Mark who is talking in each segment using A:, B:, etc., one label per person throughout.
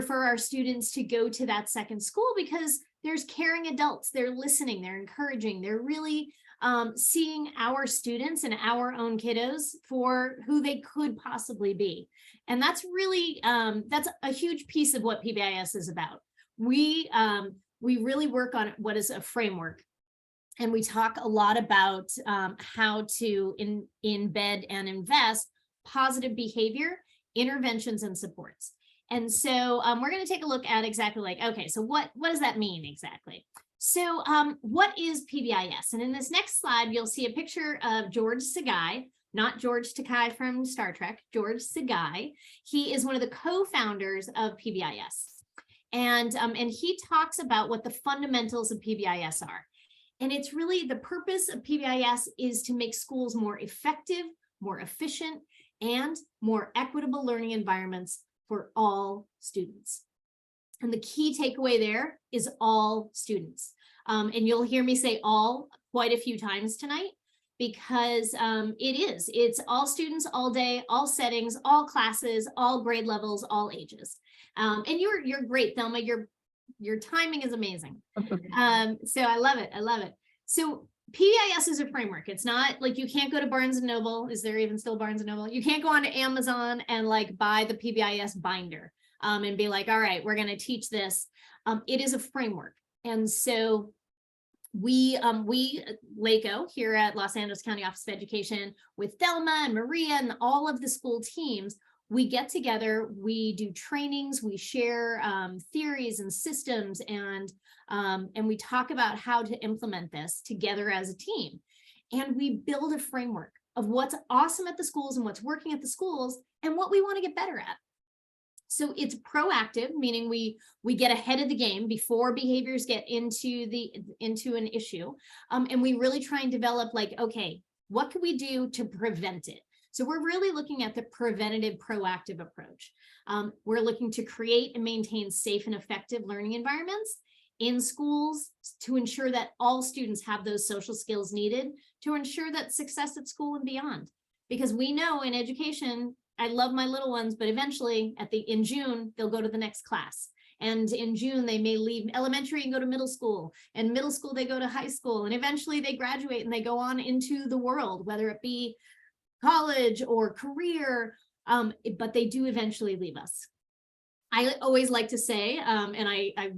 A: for our students to go to that second school because there's caring adults, they're listening, they're encouraging, they're really seeing our students and our own kiddos for who they could possibly be. And that's really, that's a huge piece of what PBIS is about. We really work on what is a framework. And we talk a lot about how to embed and invest positive behavior, interventions, and supports. And so we're going to take a look at exactly like, okay, so what does that mean exactly? So what is PBIS? And in this next slide, you'll see a picture of George Sagai, not George Takei from Star Trek, George Sagai. He is one of the co-founders of PBIS. And he talks about what the fundamentals of PBIS are. And it's really the purpose of PBIS is to make schools more effective, more efficient, and more equitable learning environments for all students. And the key takeaway there is all students. And you'll hear me say all quite a few times tonight because it's all students, all day, all settings, all classes, all grade levels, all ages. And you're great, Thelma. Your timing is amazing. So I love it. I love it. So PBIS is a framework. It's not like you can't go to Barnes and Noble. Is there even still Barnes and Noble? You can't go on to Amazon and like buy the PBIS binder and be like, all right, we're going to teach this. It is a framework. And so we LACO here at Los Angeles County Office of Education with Thelma and Maria and all of the school teams, we get together, we do trainings, we share theories and systems, and we talk about how to implement this together as a team. And we build a framework of what's awesome at the schools and what's working at the schools and what we want to get better at. So it's proactive, meaning we get ahead of the game before behaviors get into an issue. And we really try and develop like, okay, what can we do to prevent it? So we're really looking at the preventative, proactive approach. We're looking to create and maintain safe and effective learning environments in schools to ensure that all students have those social skills needed to ensure that success at school and beyond. Because we know in education, I love my little ones, but eventually in June, they'll go to the next class. And in June, they may leave elementary and go to middle school, and middle school, they go to high school, and eventually they graduate and they go on into the world, whether it be college or career, but they do eventually leave us. I always like to say, and I've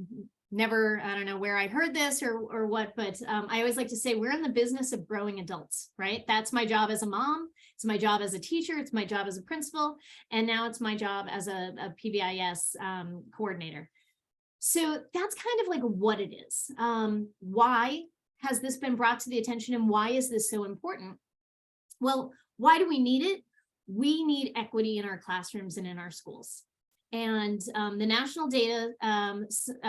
A: never, I don't know where I heard this or what, but I always like to say we're in the business of growing adults, right? That's my job as a mom. It's my job as a teacher. It's my job as a principal. And now it's my job as a PBIS coordinator. So that's kind of like what it is. Why has this been brought to the attention and why is this so important? Well, why do we need it? We need equity in our classrooms and in our schools. And the national data,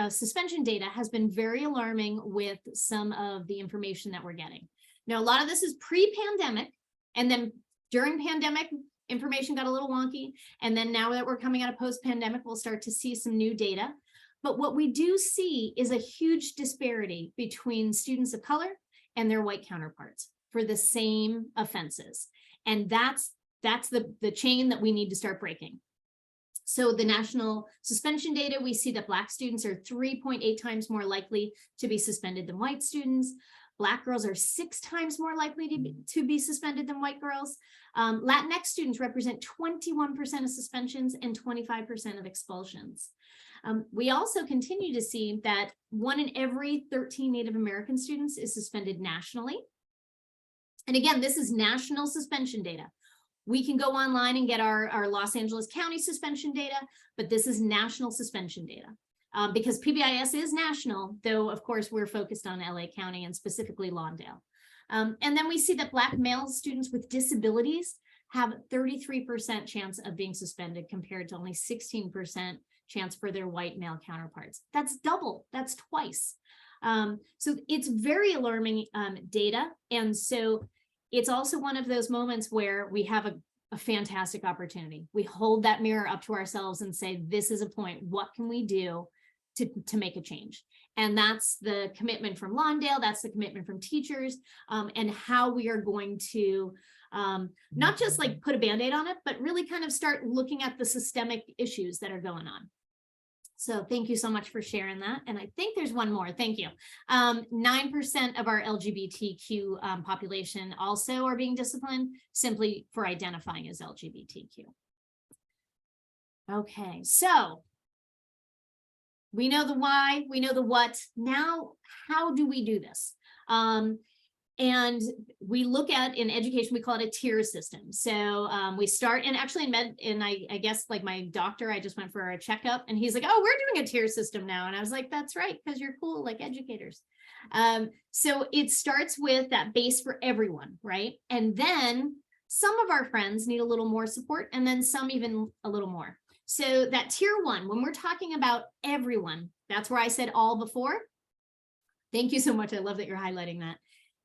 A: suspension data has been very alarming with some of the information that we're getting. Now, a lot of this is pre-pandemic, and then during pandemic, information got a little wonky. And then now that we're coming out of post-pandemic, we'll start to see some new data. But what we do see is a huge disparity between students of color and their white counterparts for the same offenses. And that's the chain that we need to start breaking. So the national suspension data, we see that Black students are 3.8 times more likely to be suspended than white students. Black girls are 6 times more likely to be suspended than white girls. Latinx students represent 21% of suspensions and 25% of expulsions. We also continue to see that 1 in every 13 Native American students is suspended nationally. And again, this is national suspension data. We can go online and get our Los Angeles County suspension data, but this is national suspension data because PBIS is national, though, of course, we're focused on LA County and specifically Lawndale. And then we see that Black male students with disabilities have 33% chance of being suspended compared to only 16% chance for their white male counterparts. That's double, that's twice. So it's very alarming data. And so it's also one of those moments where we have a fantastic opportunity. We hold that mirror up to ourselves and say, this is a point, what can we do to make a change? And that's the commitment from Lawndale, that's the commitment from teachers, and how we are going to not just like put a Band-Aid on it, but really kind of start looking at the systemic issues that are going on. So thank you so much for sharing that. And I think there's one more. Thank you. 9% of our LGBTQ population also are being disciplined simply for identifying as LGBTQ. Okay, so we know the why, we know the what. Now, how do we do this? And we look at, in education, we call it a tier system. So we start, and actually in med, and I guess like my doctor, I just went for a checkup and he's like, oh, we're doing a tier system now. And I was like, that's right, because you're cool, like educators. So it starts with that base for everyone, right? And then some of our friends need a little more support, and then some even a little more. So that tier one, when we're talking about everyone, that's where I said all before. Thank you so much. I love that you're highlighting that.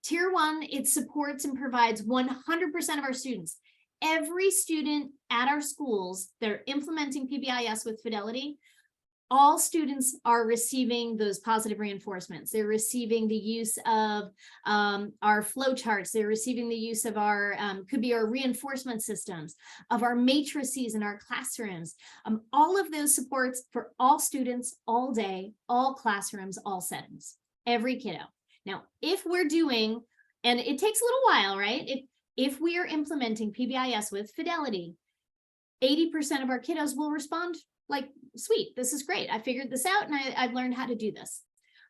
A: Tier one, it supports and provides 100% of our students. Every student at our schools, they're implementing PBIS with fidelity. All students are receiving those positive reinforcements. They're receiving the use of our flowcharts. They're receiving the use of our, could be our reinforcement systems, of our matrices in our classrooms. All of those supports for all students, all day, all classrooms, all settings, every kiddo. Now, if we're doing, and it takes a little while, right? If we are implementing PBIS with fidelity, 80% of our kiddos will respond like, sweet, this is great. I figured this out and I've learned how to do this.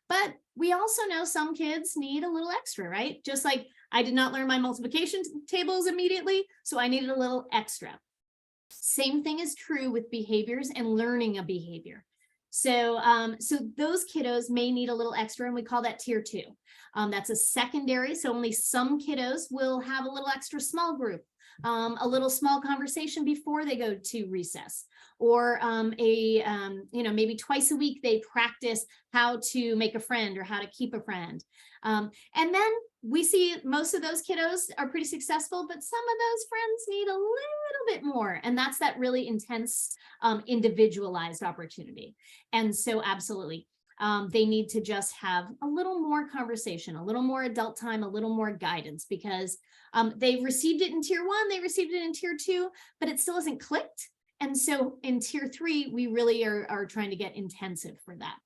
A: But we also know some kids need a little extra, right? Just like I did not learn my multiplication tables immediately, so I needed a little extra. Same thing is true with behaviors and learning a behavior. So, so those kiddos may need a little extra, and we call that tier two. That's a secondary. So only some kiddos will have a little extra small group, a little small conversation before they go to recess, or maybe twice a week they practice how to make a friend or how to keep a friend. And then we see most of those kiddos are pretty successful, but some of those friends need a little bit more. And that's that really intense, individualized opportunity. And so absolutely, they need to just have a little more conversation, a little more adult time, a little more guidance, because they received it in tier one, they received it in tier two, but it still hasn't clicked. And so in tier three, we really are trying to get intensive for that.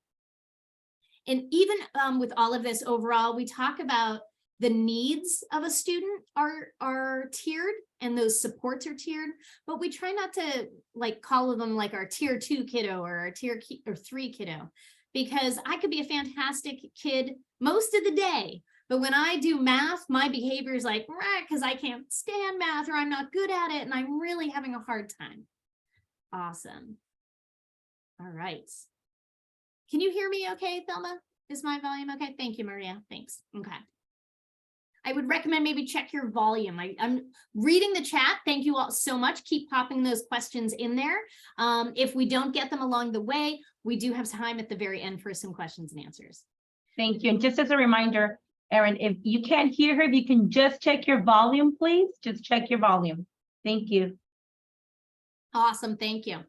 A: And even with all of this overall, we talk about the needs of a student are tiered, and those supports are tiered, but we try not to like call them like our tier two kiddo or our tier or three kiddo, because I could be a fantastic kid most of the day, but when I do math, my behavior is like, because I can't stand math or I'm not good at it and I'm really having a hard time. Awesome. All right. Can you hear me okay, Thelma? Is my volume okay? Thank you, Maria. Thanks. Okay. I would recommend maybe check your volume. I'm reading the chat. Thank you all so much. Keep popping those questions in there. If we don't get them along the way, we do have time at the very end for some questions and answers.
B: Thank you. And just as a reminder, Erin, if you can't hear her, if you can just check your volume, please. Just check your volume. Thank you.
A: Awesome. Thank you.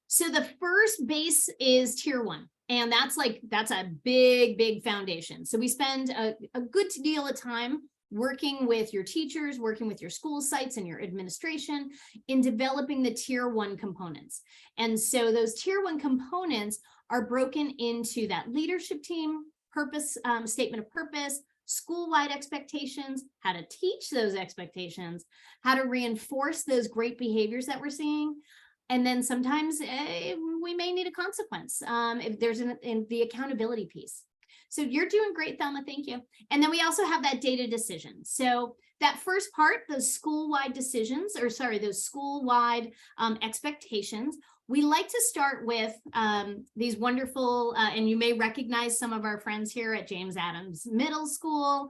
A: So the first base is tier one. And that's a big foundation. So we spend a good deal of time working with your teachers, working with your school sites and your administration in developing the tier one components. And so those tier one components are broken into that leadership team, purpose, statement of purpose, school-wide expectations, how to teach those expectations, how to reinforce those great behaviors that we're seeing. And then sometimes we may need a consequence if there's in the accountability piece. So you're doing great, Thelma, thank you. And then we also have that data decision. So that first part, those school-wide decisions, or sorry, those school-wide expectations, we like to start with these wonderful, and you may recognize some of our friends here at James Adams Middle School.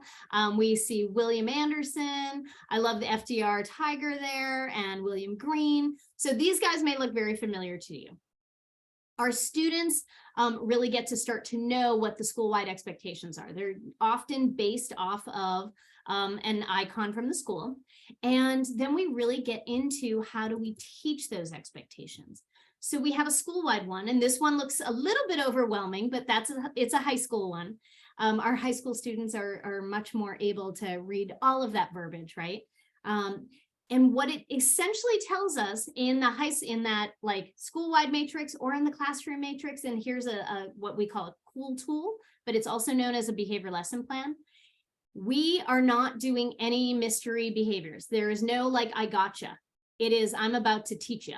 A: We see William Anderson. I love the FDR Tiger there, and William Green. So these guys may look very familiar to you. Our students really get to start to know what the school-wide expectations are. They're often based off of an icon from the school. And then we really get into how do we teach those expectations. So we have a school-wide one, and this one looks a little bit overwhelming, but it's a high school one. Our high school students are much more able to read all of that verbiage, right? And what it essentially tells us in that like school-wide matrix or in the classroom matrix, and here's a what we call a cool tool, but it's also known as a behavior lesson plan. We are not doing any mystery behaviors. There is no like, I gotcha. It is, I'm about to teach you.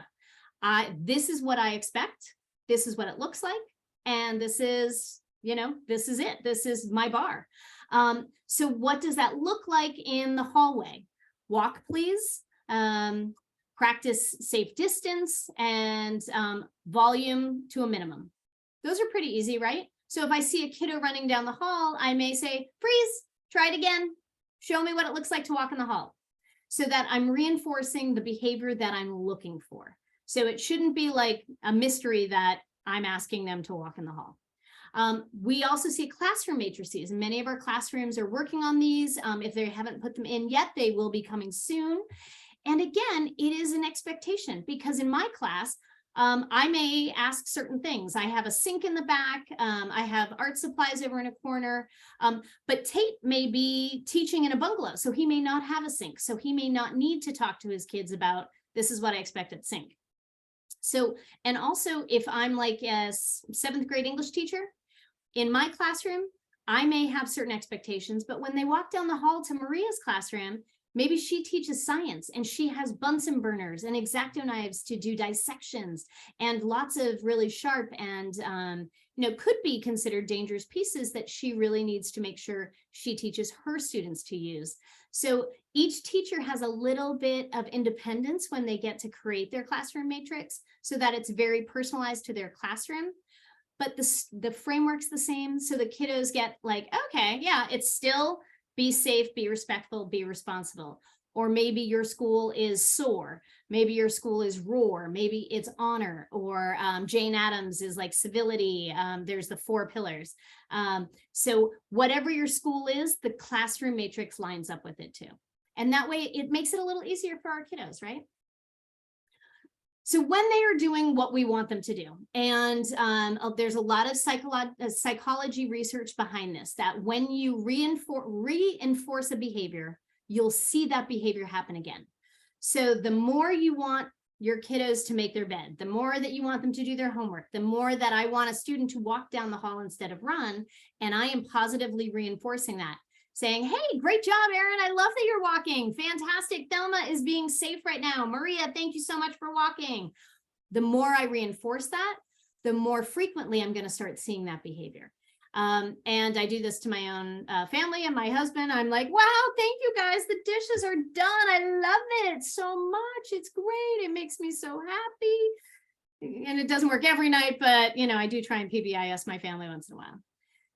A: This is what I expect. This is what it looks like. And this is, this is it. This is my bar. So what does that look like in the hallway? Walk, please. Practice safe distance and volume to a minimum. Those are pretty easy, right? So if I see a kiddo running down the hall, I may say, freeze, try it again. Show me what it looks like to walk in the hall, so that I'm reinforcing the behavior that I'm looking for. So it shouldn't be like a mystery that I'm asking them to walk in the hall. We also see classroom matrices, and many of our classrooms are working on these. If they haven't put them in yet, they will be coming soon. And again, it is an expectation, because in my class, I may ask certain things. I have a sink in the back. I have art supplies over in a corner, but Tate may be teaching in a bungalow, so he may not have a sink. So he may not need to talk to his kids about, this is what I expect at sink. So, and also if I'm like a 7th grade English teacher, in my classroom, I may have certain expectations, but when they walk down the hall to Maria's classroom, maybe she teaches science and she has Bunsen burners and X-Acto knives to do dissections and lots of really sharp and, could be considered dangerous pieces that she really needs to make sure she teaches her students to use. So each teacher has a little bit of independence when they get to create their classroom matrix, so that it's very personalized to their classroom. But the framework's the same. So the kiddos get like, okay, yeah, it's still be safe, be respectful, be responsible. Or maybe your school is SOAR. Maybe your school is ROAR. Maybe it's honor. Or Jane Addams is like civility. There's the 4 pillars. So whatever your school is, the classroom matrix lines up with it too. And that way it makes it a little easier for our kiddos, right? So when they are doing what we want them to do, and there's a lot of psychology research behind this, that when you reinforce a behavior, you'll see that behavior happen again. So the more you want your kiddos to make their bed, the more that you want them to do their homework, the more that I want a student to walk down the hall instead of run, and I am positively reinforcing that. Saying, hey, great job, Erin. I love that you're walking. Fantastic. Thelma is being safe right now. Maria, thank you so much for walking. The more I reinforce that, the more frequently I'm going to start seeing that behavior. And I do this to my own family and my husband. I'm like, wow, thank you guys. The dishes are done. I love it so much. It's great. It makes me so happy. And it doesn't work every night, but I do try and PBIS my family once in a while.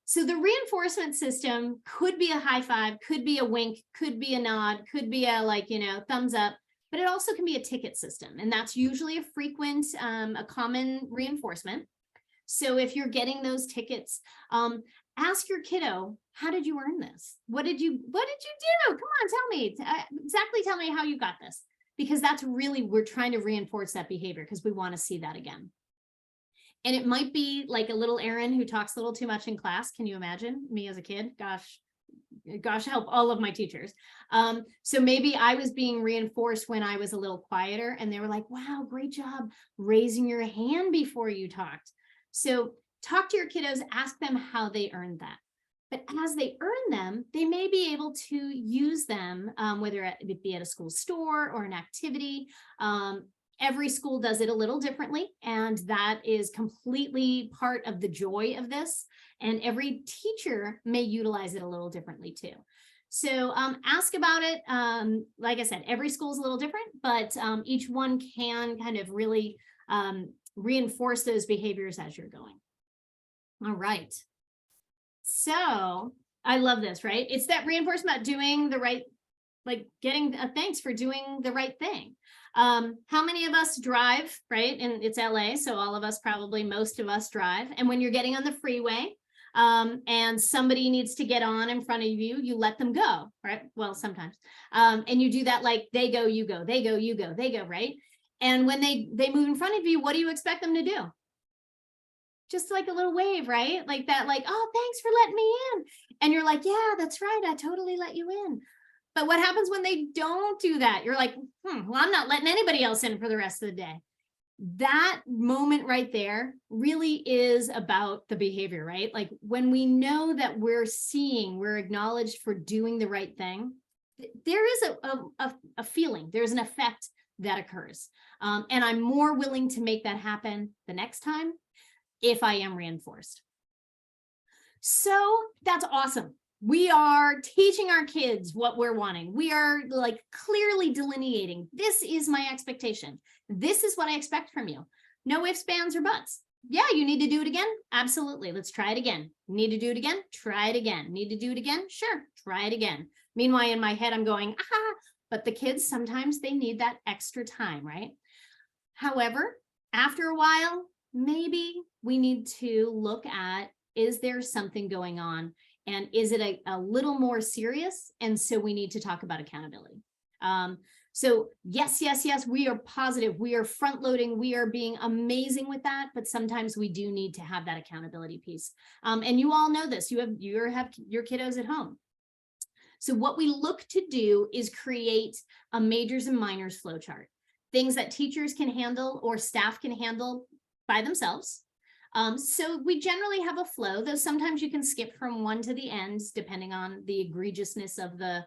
A: So the reinforcement system could be a high five, could be a wink, could be a nod, could be a thumbs up, but it also can be a ticket system. And that's usually a frequent, a common reinforcement. So if you're getting those tickets, ask your kiddo, how did you earn this? What did you do? Come on, tell me, tell me how you got this, because that's really, we're trying to reinforce that behavior because we want to see that again. And it might be like a little Erin who talks a little too much in class. Can you imagine me as a kid? Gosh, help all of my teachers. So maybe I was being reinforced when I was a little quieter, and they were like, wow, great job raising your hand before you talked. So talk to your kiddos, ask them how they earned that. But as they earn them, they may be able to use them, whether it be at a school store or an activity. Every school does it a little differently, and that is completely part of the joy of this. And every teacher may utilize it a little differently too. So ask about it. Like I said, every school is a little different, but each one can kind of really reinforce those behaviors as you're going. All right. So I love this, right? It's that reinforcement about doing the right, like getting a thanks for doing the right thing. How many of us drive, right? And it's LA, so all of us, probably most of us drive. And when you're getting on the freeway and somebody needs to get on in front of you, you let them go, right? Well, sometimes. And you do that like they go, you go, they go, you go, they go, right? And when they move in front of you, what do you expect them to do? Just like a little wave, right? Like that, like, oh, thanks for letting me in. And you're like, yeah, that's right. I totally let you in. But what happens when they don't do that? You're like, well, I'm not letting anybody else in for the rest of the day. That moment right there really is about the behavior, right? Like when we know that we're acknowledged for doing the right thing, there is a feeling, there's an effect that occurs. And I'm more willing to make that happen the next time if I am reinforced. So that's awesome. We are teaching our kids what we're wanting. We are like clearly delineating. This is my expectation. This is what I expect from you. No ifs, ands, or buts. Yeah, you need to do it again. Absolutely. Let's try it again. Need to do it again. Try it again. Need to do it again. Sure. Try it again. Meanwhile, in my head, I'm going, but the kids, sometimes they need that extra time, right? However, after a while, maybe we need to look at, is there something going on? And is it a little more serious? And so we need to talk about accountability. So yes, we are positive. We are front loading. We are being amazing with that. But sometimes we do need to have that accountability piece. And you all know this. You have your kiddos at home. So what we look to do is create a majors and minors flowchart, things that teachers can handle or staff can handle by themselves. So we generally have a flow, though sometimes you can skip from one to the end, depending on the egregiousness of the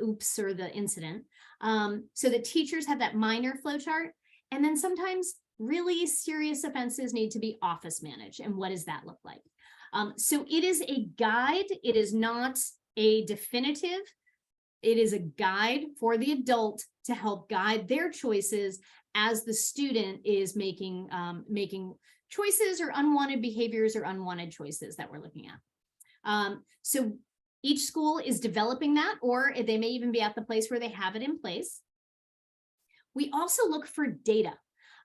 A: oops or the incident. So the teachers have that minor flowchart, and then sometimes really serious offenses need to be office managed. And what does that look like? So it is a guide. It is not a definitive. It is a guide for the adult to help guide their choices as the student is making choices or unwanted behaviors or unwanted choices that we're looking at. So each school is developing that, or they may even be at the place where they have it in place. We also look for data,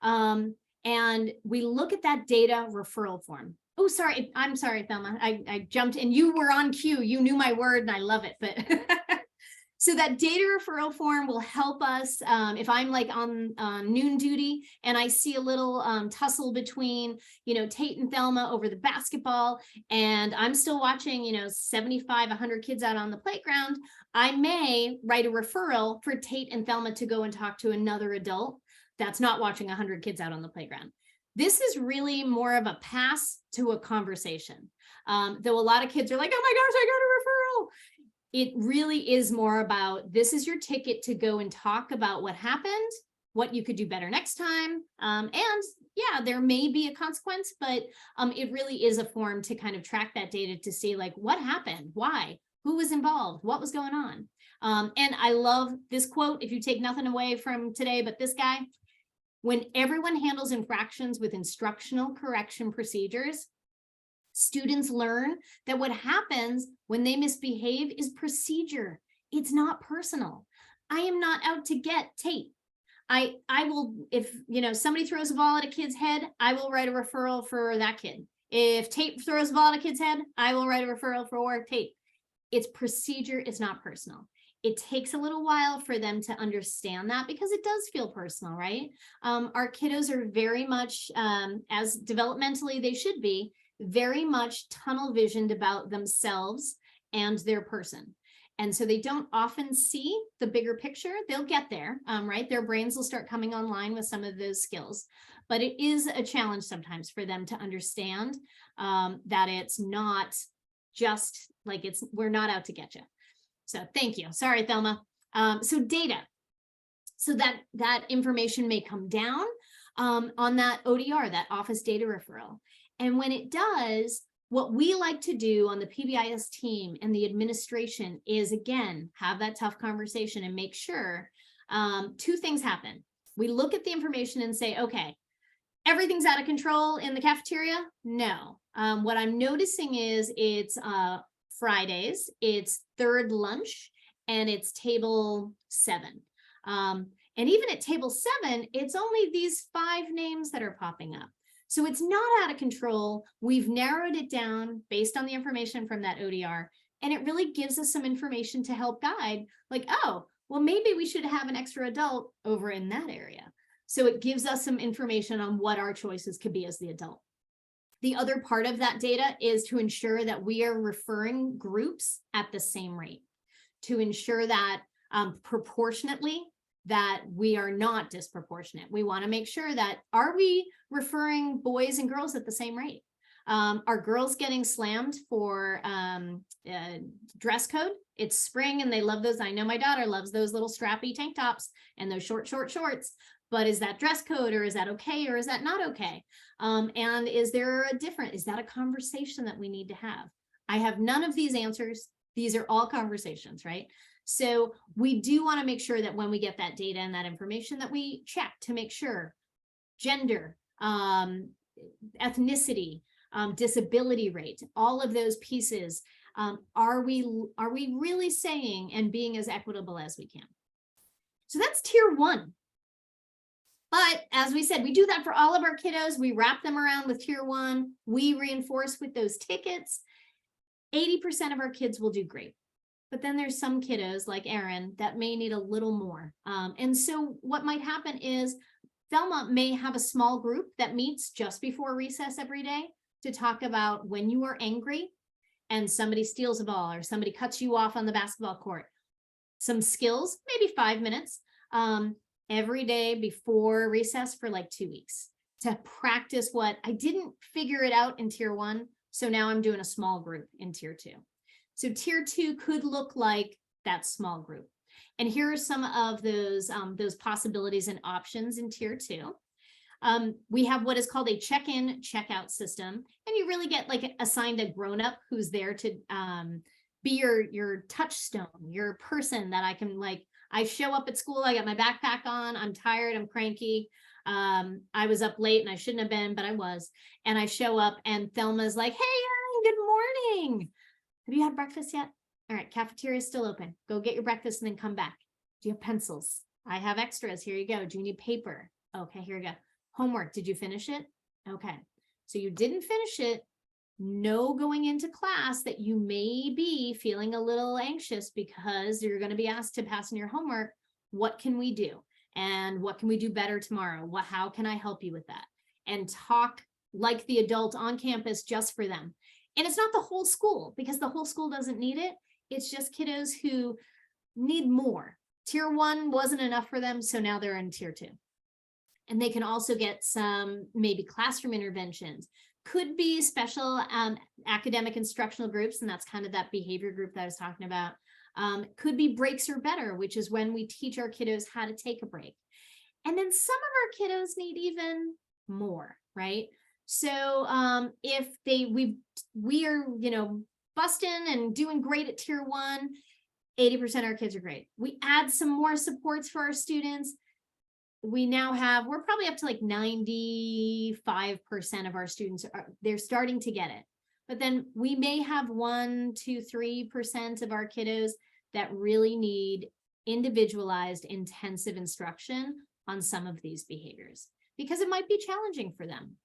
A: and we look at that data referral form. Oh, sorry. I'm sorry, Thelma. I jumped and you were on cue. You knew my word and I love it. But so that data referral form will help us if I'm like on noon duty and I see a little tussle between, Tate and Thelma over the basketball, and I'm still watching, 75, 100 kids out on the playground. I may write a referral for Tate and Thelma to go and talk to another adult that's not watching 100 kids out on the playground. This is really more of a pass to a conversation. Though a lot of kids are like, oh my gosh, I got a referral. It really is more about, this is your ticket to go and talk about what happened, what you could do better next time. And yeah, there may be a consequence, but it really is a form to kind of track that data to see like what happened, why, who was involved, what was going on. And I love this quote, if you take nothing away from today, but this guy, when everyone handles infractions with instructional correction procedures, students learn that what happens when they misbehave is procedure. It's not personal. I am not out to get Tate. I will, if somebody throws a ball at a kid's head, I will write a referral for that kid. If Tate throws a ball at a kid's head, I will write a referral for Tate. It's procedure, it's not personal. It takes a little while for them to understand that because it does feel personal, right? Our kiddos are very much, as developmentally they should be, very much tunnel visioned about themselves and their person. And so they don't often see the bigger picture. They'll get there, right? Their brains will start coming online with some of those skills. But it is a challenge sometimes for them to understand that it's not just like we're not out to get you. So thank you. Sorry, Thelma. So data. So that information may come down on that ODR, that office data referral. And when it does, what we like to do on the PBIS team and the administration is, again, have that tough conversation and make sure two things happen. We look at the information and say, okay, everything's out of control in the cafeteria? No. What I'm noticing is it's Fridays, it's third lunch, and it's table 7. And even at table 7, it's only these 5 names that are popping up. So it's not out of control. We've narrowed it down based on the information from that ODR, and it really gives us some information to help guide, like, oh, well, maybe we should have an extra adult over in that area. So it gives us some information on what our choices could be as the adult. The other part of that data is to ensure that we are referring groups at the same rate. to ensure that proportionately that we are not disproportionate. We want to make sure that, are we referring boys and girls at the same rate? Are girls getting slammed for dress code? It's spring and they love those. I know my daughter loves those little strappy tank tops and those short shorts. But is that dress code, or is that okay, or is that not okay? And is there a different, is that a conversation that we need to have? I have none of these answers. These are all conversations, right? So we do want to make sure that when we get that data and that information, that we check to make sure gender, ethnicity, disability rate, all of those pieces, are we really saying and being as equitable as we can? So that's tier 1. But as we said, we do that for all of our kiddos. We wrap them around with tier 1. We reinforce with those tickets. 80% of our kids will do great. But then there's some kiddos like Erin that may need a little more. And so what might happen is Thelma may have a small group that meets just before recess every day to talk about when you are angry and somebody steals a ball or somebody cuts you off on the basketball court. Some skills, maybe 5 minutes. Every day before recess for like 2 weeks to practice what I didn't figure it out in tier 1. So now I'm doing a small group in tier 2. So tier 2 could look like that small group. And here are some of those possibilities and options in tier 2. We have what is called a check-in, check-out system. And you really get like assigned a grown-up who's there to be your touchstone, your person that I can like, I show up at school, I got my backpack on, I'm tired, I'm cranky. I was up late and I shouldn't have been, but I was. And I show up and Thelma's like, hey, Erin, good morning. Have you had breakfast yet? All right, cafeteria is still open. Go get your breakfast and then come back. Do you have pencils? I have extras. Here you go. Do you need paper? Okay, here you go. Homework, did you finish it? Okay, so you didn't finish it. Know going into class that you may be feeling a little anxious because you're going to be asked to pass in your homework. What can we do? And what can we do better tomorrow? How can I help you with that? And talk like the adult on campus just for them. And it's not the whole school because the whole school doesn't need it. It's just kiddos who need more. Tier 1 wasn't enough for them, so now they're in tier 2. And they can also get some maybe classroom interventions. Could be special academic instructional groups, and that's kind of that behavior group that I was talking about. Could be breaks or better, which is when we teach our kiddos how to take a break. And then some of our kiddos need even more, right? So if we are, busting and doing great at tier 1, 80% of our kids are great. We add some more supports for our students. We now have, we're probably up to like 95% of our students they're starting to get it. But then we may have 1, 2, 3% of our kiddos that really need individualized intensive instruction on some of these behaviors because it might be challenging for them.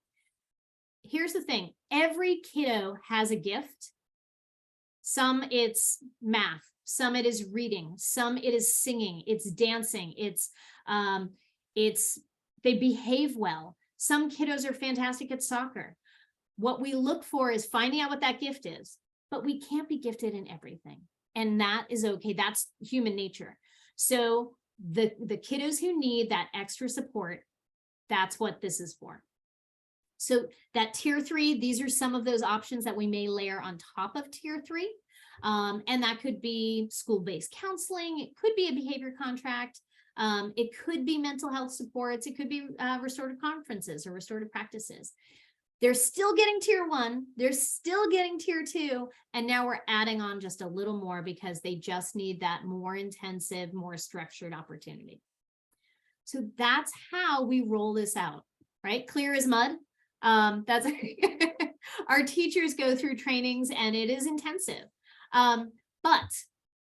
A: Here's the thing, every kiddo has a gift. Some it's math, some it is reading, some it is singing, it's dancing, they behave well. Some kiddos are fantastic at soccer. What we look for is finding out what that gift is, but we can't be gifted in everything. And that is okay. That's human nature. So the kiddos who need that extra support, that's what this is for. So that tier 3, these are some of those options that we may layer on top of tier 3. And that could be school-based counseling. It could be a behavior contract. It could be mental health supports. It could be restorative conferences or restorative practices. They're still getting tier 1. They're still getting tier 2. And now we're adding on just a little more because they just need that more intensive, more structured opportunity. So that's how we roll this out, right? Clear as mud. That's our teachers go through trainings and it is intensive. But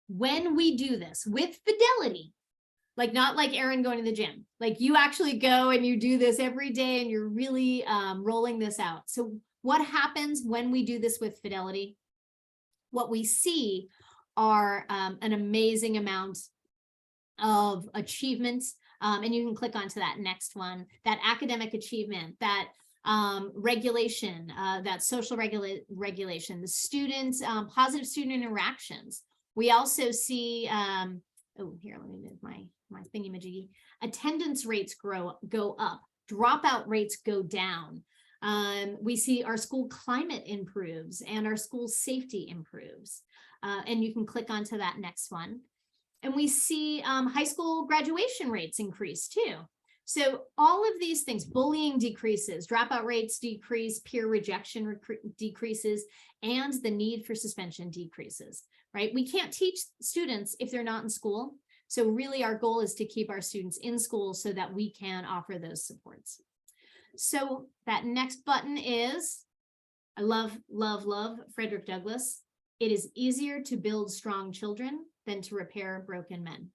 A: when we do this with fidelity, like not like Erin going to the gym, like you actually go and you do this every day and you're really rolling this out. So what happens when we do this with fidelity? What we see are an amazing amount of achievements. And you can click onto that next one, that academic achievement, that regulation, that social regulation, the students, positive student interactions, We also see, oh, here, let me move my thingy-majiggy. Attendance rates go up, dropout rates go down. We see our school climate improves and our school safety improves. And you can click onto that next one. And we see high school graduation rates increase too. So all of these things, bullying decreases, dropout rates decrease, peer rejection decreases, and the need for suspension decreases, right? We can't teach students if they're not in school. So really our goal is to keep our students in school so that we can offer those supports. So that next button is, I love Frederick Douglass. It is easier to build strong children than to repair broken men.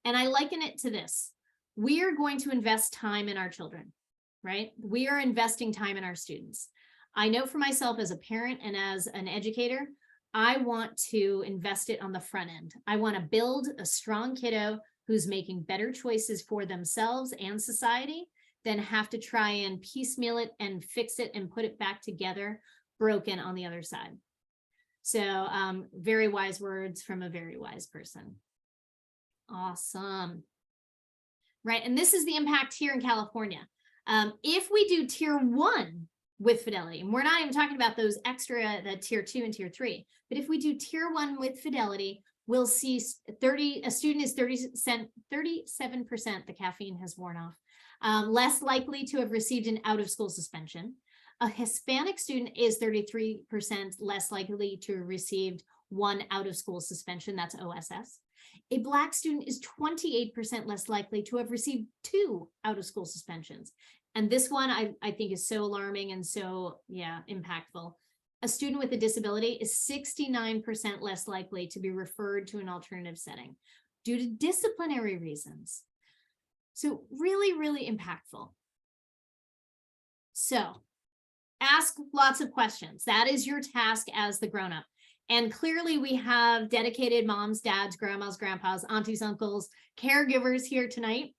A: And I liken it to this. We are going to invest time in our children, right? We are investing time in our students. I know for myself as a parent and as an educator, I want to invest it on the front end. I want to build a strong kiddo who's making better choices for themselves and society than have to try and piecemeal it and fix it and put it back together broken on the other side. So very wise words from a very wise person. Awesome. Right, and this is the impact here in California. If we do tier 1 with Fidelity, and we're not even talking about those extra, the tier 2 and tier 3, but if we do tier 1 with Fidelity, we'll see a student is 37%, the caffeine has worn off, less likely to have received an out-of-school suspension. A Hispanic student is 33% less likely to have received one out-of-school suspension, that's OSS. A Black student is 28% less likely to have received 2 out-of-school suspensions. And this one I think is so alarming and so, yeah, impactful. A student with a disability is 69% less likely to be referred to an alternative setting due to disciplinary reasons. So really, really impactful. So ask lots of questions. That is your task as the grown-up. And clearly we have dedicated moms, dads, grandmas, grandpas, aunties, uncles, caregivers here tonight.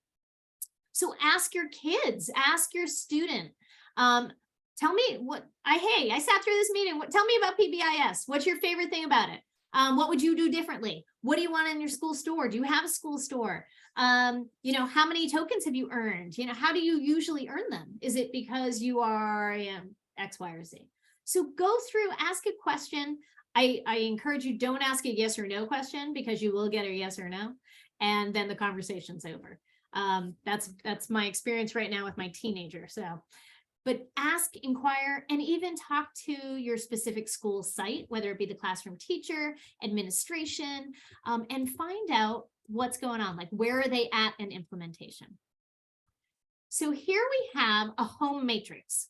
A: So ask your kids, ask your student. Tell me hey, I sat through this meeting. Tell me about PBIS. What's your favorite thing about it? What would you do differently? What do you want in your school store? Do you have a school store? You know, how many tokens have you earned? You know, how do you usually earn them? Is it because you are X, Y, or Z? So go through, ask a question. I encourage you, don't ask a yes or no question because you will get a yes or no. And then the conversation's over. That's my experience right now with my teenager. So, but ask, inquire, and even talk to your specific school site, whether it be the classroom teacher, administration, and find out what's going on, like where are they at in implementation. So here we have a home matrix.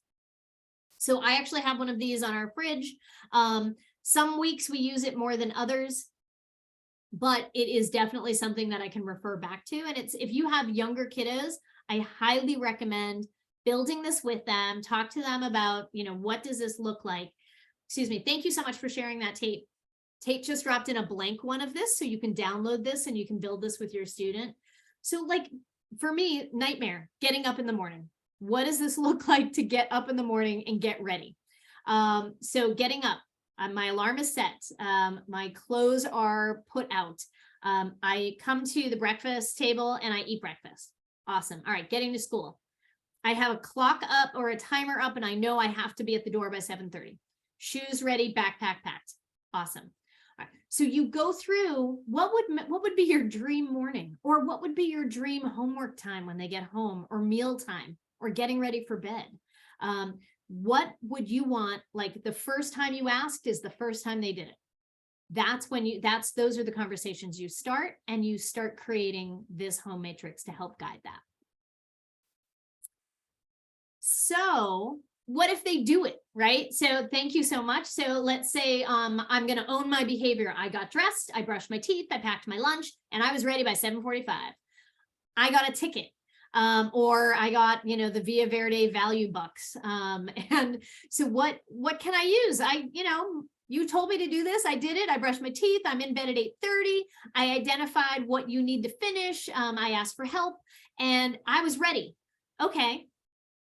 A: So I actually have one of these on our fridge. Some weeks we use it more than others, but it is definitely something that I can refer back to. And it's, if you have younger kiddos, I highly recommend building this with them, talk to them about, you know, what does this look like? Excuse me. Thank you so much for sharing that, Tate. Tate just dropped in a blank one of this, so you can download this and you can build this with your student. So like for me, nightmare, getting up in the morning. What does this look like to get up in the morning and get ready? So getting up. My alarm is set. My clothes are put out. I come to the breakfast table and I eat breakfast. Awesome. All right, getting to school. I have a clock up or a timer up and I know I have to be at the door by 7:30. Shoes ready, backpack packed. Awesome. All right. So you go through what would be your dream morning, or what would be your dream homework time when they get home, or meal time, or getting ready for bed. What would you want? Like the first time you asked is the first time they did it. That's when those are the conversations you start, and you start creating this home matrix to help guide that. So what if they do it, right? So thank you so much. So let's say I'm going to own my behavior. I got dressed, I brushed my teeth, I packed my lunch, and I was ready by 7:45. I got a ticket. Or I got, you know, the Via Verde value bucks. And so what can I use? You told me to do this. I did it. I brushed my teeth. I'm in bed at 8:30. I identified what you need to finish. I asked for help and I was ready. Okay.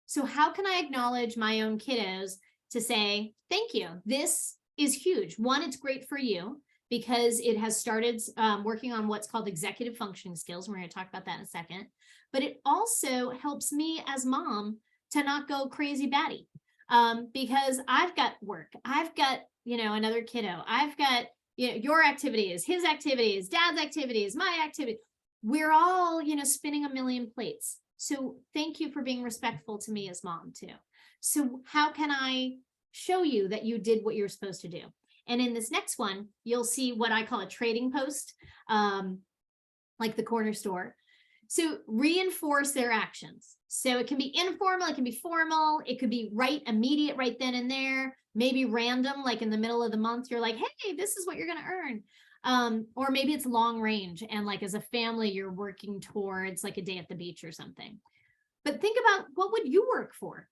A: So how can I acknowledge my own kiddos to say, thank you. This is huge. One, it's great for you. because it has started working on what's called executive functioning skills. We're going to talk about that in a second. But it also helps me as mom to not go crazy batty, because I've got work. I've got, another kiddo. I've got, your activities, his activities, dad's activities, my activity. We're all, spinning a million plates. So thank you for being respectful to me as mom too. So how can I show you that you did what you're supposed to do? And in this next one, you'll see what I call a trading post, like the corner store. So reinforce their actions. So it can be informal, it can be formal, it could be immediate, right then and there, maybe random, like in the middle of the month, you're like, hey, this is what you're going to earn. Or maybe it's long range. And like as a family, you're working towards like a day at the beach or something. But think about, what would you work for?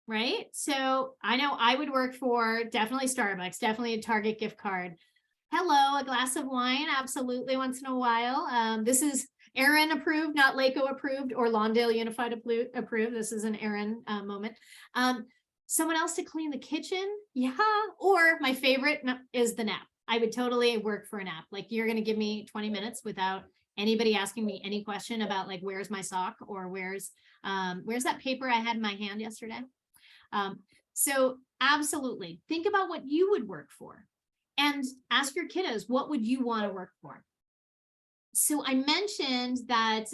A: Right? So I know I would work for definitely Starbucks, definitely a Target gift card. Hello, a glass of wine, absolutely, once in a while. This is Erin approved, not Laco approved or Lawndale Unified approved. This is an Erin moment. Someone else to clean the kitchen. Yeah. Or my favorite is the nap. I would totally work for a nap. Like, you're going to give me 20 minutes without anybody asking me any question about like, where's my sock, or where's that paper I had in my hand yesterday? So absolutely think about what you would work for and ask your kiddos, what would you want to work for? So I mentioned that,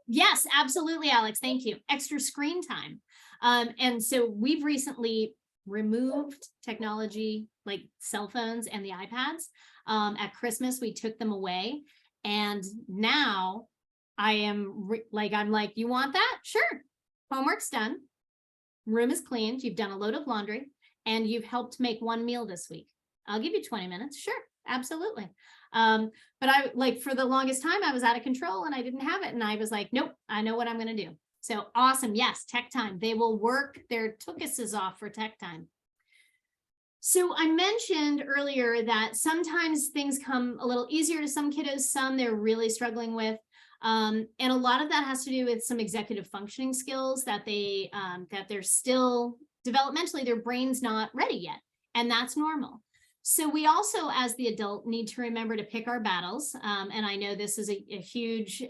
A: yes, absolutely, Alex, thank you. Extra screen time. And so we've recently removed technology like cell phones and the iPads. At Christmas, we took them away. And now I'm like, you want that? Sure. Homework's done. Room is cleaned. You've done a load of laundry and you've helped make one meal this week. I'll give you 20 minutes. Sure. Absolutely. But I like, for the longest time, I was out of control and I didn't have it. And I was like, nope, I know what I'm going to do. So awesome. Yes. Tech time. They will work their tuchuses off for tech time. So I mentioned earlier that sometimes things come a little easier to some kiddos, some they're really struggling with. And a lot of that has to do with some executive functioning skills that they're still developmentally, their brain's not ready yet. And that's normal. So we also, as the adult, need to remember to pick our battles. And I know this is a huge,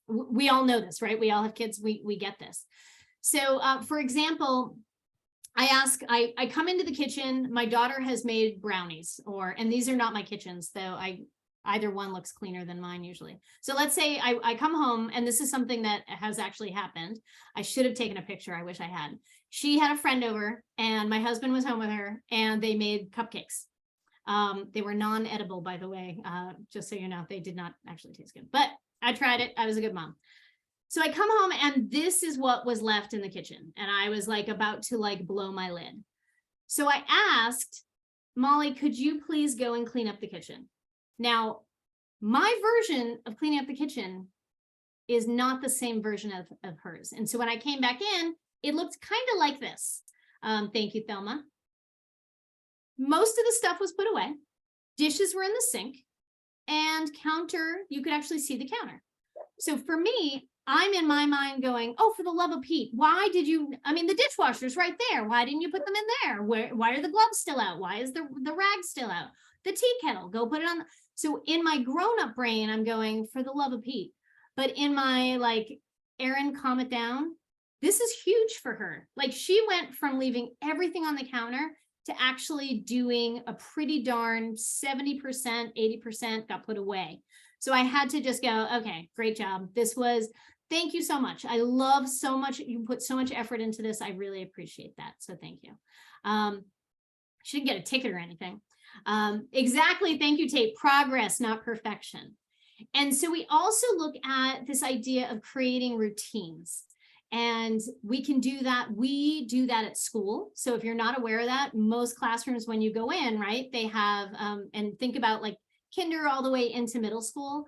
A: we all know this, right? We all have kids, we get this. So for example, I come into the kitchen, my daughter has made brownies, and these are not my kitchens, though either one looks cleaner than mine usually. So let's say I come home, and this is something that has actually happened. I should have taken a picture. I wish I had. She had a friend over and my husband was home with her and they made cupcakes. They were non-edible, by the way, just so you know, they did not actually taste good, but I tried it. I was a good mom. So I come home and this is what was left in the kitchen. And I was like about to like blow my lid. So I asked Molly, could you please go and clean up the kitchen? Now, my version of cleaning up the kitchen is not the same version of hers. And so when I came back in, it looked kind of like this. Thank you, Thelma. Most of the stuff was put away. Dishes were in the sink and counter, you could actually see the counter. So for me, I'm in my mind going, oh, for the love of Pete, why did you, I mean, the dishwasher's right there. Why didn't you put them in there? Why are the gloves still out? Why is the rag still out? The tea kettle, go put it on. So in my grown-up brain, I'm going, for the love of Pete. But in my like, Erin, calm it down. This is huge for her. Like, she went from leaving everything on the counter to actually doing a pretty darn 70%, 80% got put away. So I had to just go, okay, great job. Thank you so much. I love so much. You put so much effort into this. I really appreciate that. So thank you. She didn't get a ticket or anything. Exactly. Thank you, Tate. Progress, not perfection. And so we also look at this idea of creating routines. And we can do that. We do that at school. So if you're not aware of that, most classrooms, when you go in, right, they have, and think about like kinder all the way into middle school.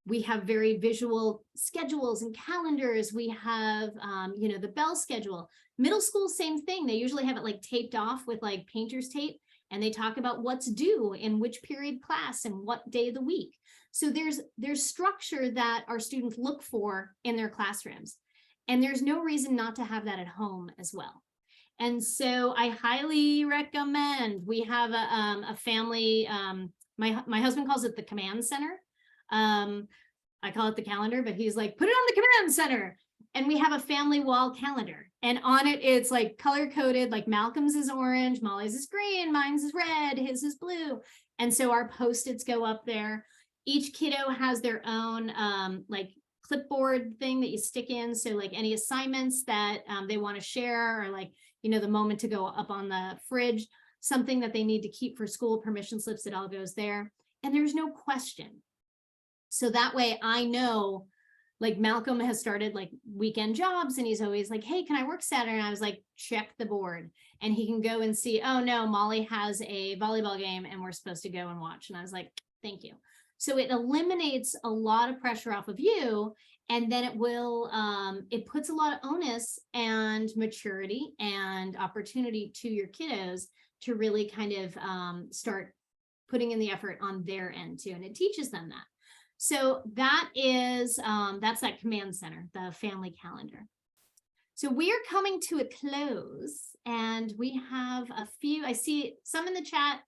A: We have very visual schedules and calendars. We have, the bell schedule. Middle school, same thing. They usually have it like taped off with like painter's tape, and they talk about what's due in which period class and what day of the week. So there's structure that our students look for in their classrooms. And there's no reason not to have that at home as well. And so I highly recommend, we have a family, my husband calls it the command center. I call it the calendar, but he's like, put it on the command center. And we have a family wall calendar, and on it, it's like color coded, like Malcolm's is orange, Molly's is green, mine's is red, his is blue. And so our Post-its go up there. Each kiddo has their own like clipboard thing that you stick in. So like any assignments that they want to share, or like, you know, the moment to go up on the fridge, something that they need to keep for school, permission slips, it all goes there. And there's no question. So that way I know, like Malcolm has started like weekend jobs, and he's always like, hey, can I work Saturday? And I was like, check the board. And he can go and see, oh no, Molly has a volleyball game and we're supposed to go and watch. And I was like, thank you. So it eliminates a lot of pressure off of you. And then it will, it puts a lot of onus and maturity and opportunity to your kiddos to really kind of start putting in the effort on their end too. And it teaches them that. So that is, that's that command center, the family calendar. So we are coming to a close, and we have a few, I see some in the chat.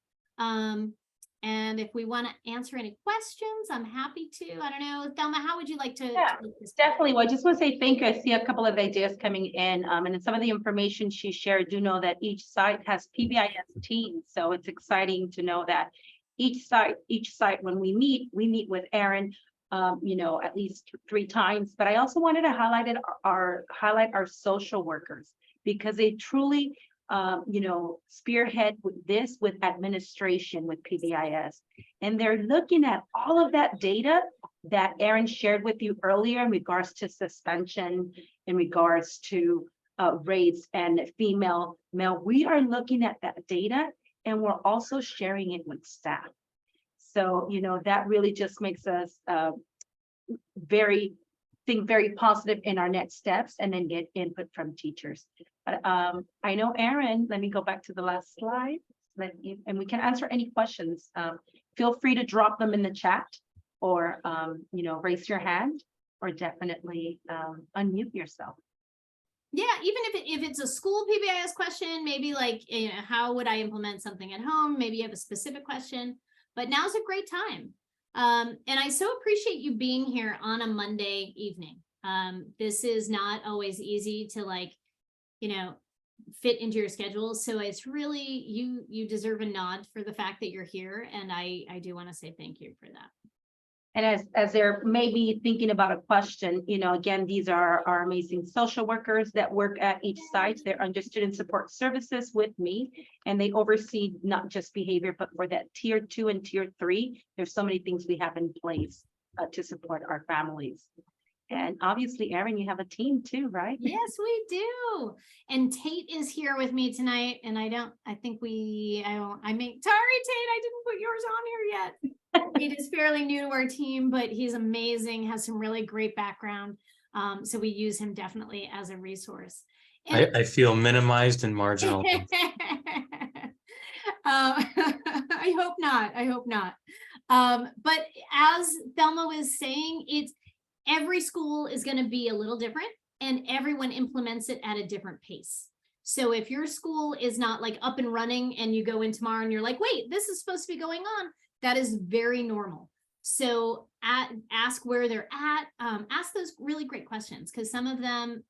A: And if we want to answer any questions, I'm happy to. I don't know, Thelma, how would you like to?
B: Yeah, definitely. Well, I just want to say thank you. I see a couple of ideas coming in, and in some of the information she shared, do know that each site has PBIS teams. So it's exciting to know that each site, when we meet with Erin, you know, at least 3 times. But I also wanted to highlight our social workers, because they truly, you know, spearhead with administration with PBIS, and they're looking at all of that data that Erin shared with you earlier in regards to suspension, in regards to race and female, male. We are looking at that data, and we're also sharing it with staff. So, you know, that really just makes us very positive in our next steps, and then get input from teachers. But I know, Erin, let me go back to the last slide, and we can answer any questions. Feel free to drop them in the chat, or you know, raise your hand, or definitely unmute yourself.
A: Yeah, even if it's a school PBIS question, maybe like, you know, how would I implement something at home? Maybe you have a specific question, but now's a great time. And I so appreciate you being here on a Monday evening. This is not always easy to, like, you know, fit into your schedule. So it's really, you deserve a nod for the fact that you're here. And I do want to say thank you for that.
B: And as they're maybe thinking about a question, you know, again, these are our amazing social workers that work at each site. They're under student support services with me, and they oversee not just behavior, but for that tier 2 and tier 3. There's so many things we have in place to support our families. And obviously, Erin, you have a team too, right?
A: Yes, we do. And Tate is here with me tonight. And sorry, Tate, I didn't put yours on here yet. Tate is fairly new to our team, but he's amazing, has some really great background. So we use him definitely as a resource. And
C: I feel minimized and marginalized.
A: I hope not. I hope not. But as Thelma was saying, every school is going to be a little different, and everyone implements it at a different pace. So if your school is not like up and running and you go in tomorrow and you're like, wait, this is supposed to be going on, that is very normal. So ask where they're at, ask those really great questions, because some of them,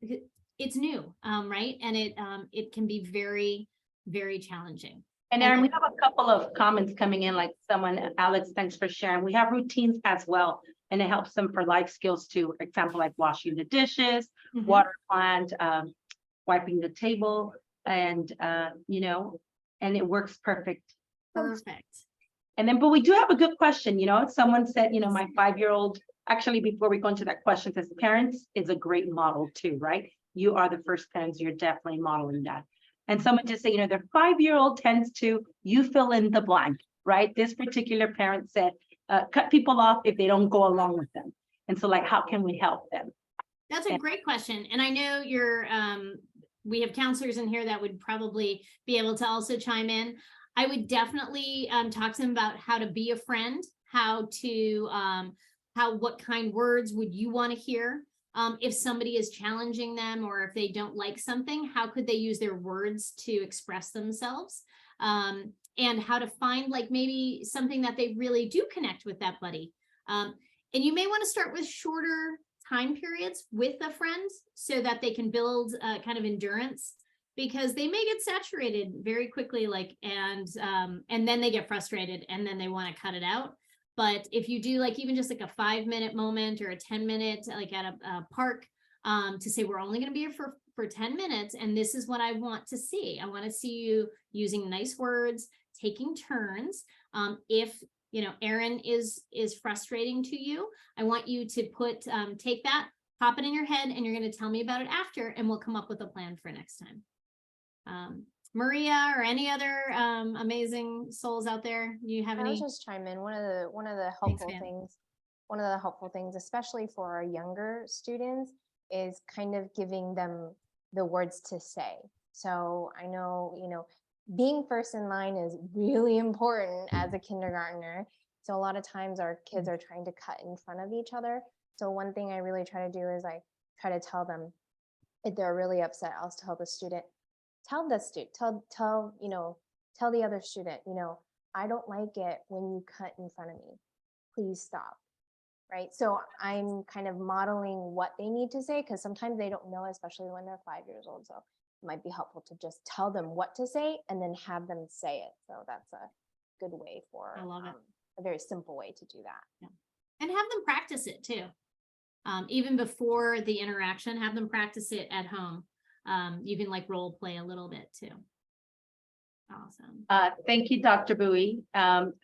A: it's new, right? And it can be very, very challenging.
B: And Erin, we have a couple of comments coming in, like someone, Alex, thanks for sharing. We have routines as well, and it helps them for life skills too. For example, like washing the dishes, water plant, wiping the table, and you know, and it works perfect.
A: Perfect.
B: And then, but we do have a good question. You know, someone said, you know, my 5-year-old, actually, before we go into that question, says parents is a great model too, right? You are the first parents, you're definitely modeling that. And someone just say, you know, their 5-year-old tends to, you fill in the blank, right? This particular parent said, cut people off if they don't go along with them. And so, like, how can we help them?
A: That's a great question. And I know we have counselors in here that would probably be able to also chime in. I would definitely talk to them about how to be a friend, what kind words would you want to hear? If somebody is challenging them or if they don't like something, how could they use their words to express themselves? And how to find like maybe something that they really do connect with that buddy. And you may want to start with shorter time periods with a friend so that they can build kind of endurance, because they may get saturated very quickly, like, and then they get frustrated and then they want to cut it out. But if you do like even just like a 5-minute moment or a 10-minute, like at a park, to say, we're only going to be here for 10 minutes. And this is what I want to see. I want to see you using nice words, taking turns. If, you know, Erin is frustrating to you, I want you to put, take that, pop it in your head, and you're going to tell me about it after, and we'll come up with a plan for next time. Maria or any other amazing souls out there, you have any?
D: I'll just chime in. One of the helpful things, especially for our younger students, is kind of giving them the words to say. So I know, you know, being first in line is really important as a kindergartner. So a lot of times our kids are trying to cut in front of each other. So one thing I really try to do is I try to tell them, if they're really upset, I'll tell the student, tell the other student, you know, I don't like it when you cut in front of me. Please stop. Right. So I'm kind of modeling what they need to say, because sometimes they don't know, especially when they're 5 years old. So it might be helpful to just tell them what to say and then have them say it. So that's a good way for,
A: I love it.
D: A very simple way to do that.
A: Yeah. And have them practice it too. Even before the interaction, have them practice it at home. You can like role play a little bit too. Awesome.
B: Thank you, Dr. Bowie.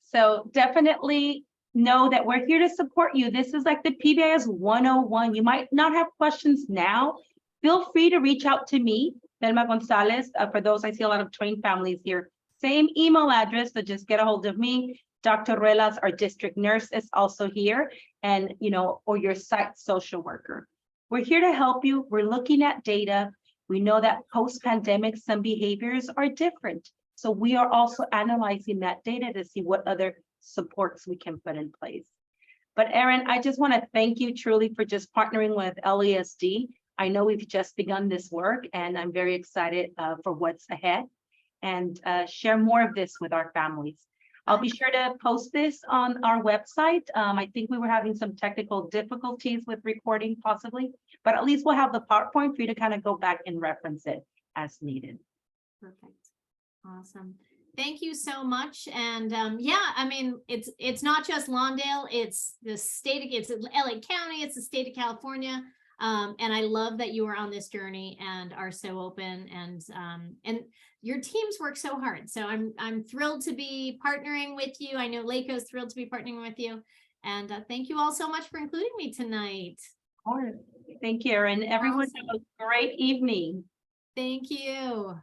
B: So definitely know that we're here to support you. This is like the PBIS 101. You might not have questions now. Feel free to reach out to me, Thelma Gonzalez. For those, I see a lot of trained families here. Same email address, so just get a hold of me. Dr. Ruelas, our district nurse, is also here, and you know, or your site social worker. We're here to help you. We're looking at data. We know that post-pandemic, some behaviors are different. So we are also analyzing that data to see what other supports we can put in place. But Erin, I just want to thank you truly for just partnering with LASD. I know we've just begun this work, and I'm very excited for what's ahead, and share more of this with our families. I'll be sure to post this on our website. I think we were having some technical difficulties with recording possibly, but at least we'll have the PowerPoint for you to kind of go back and reference it as needed.
A: Perfect. Awesome. Thank you so much. And yeah, I mean, it's not just Lawndale, it's the state, it's LA County, it's the state of California. And I love that you are on this journey and are so open, and your teams work so hard. So I'm thrilled to be partnering with you. I know Laco's thrilled to be partnering with you. And thank you all so much for including me tonight.
B: Thank you, Erin. Everyone have a great evening.
A: Thank you.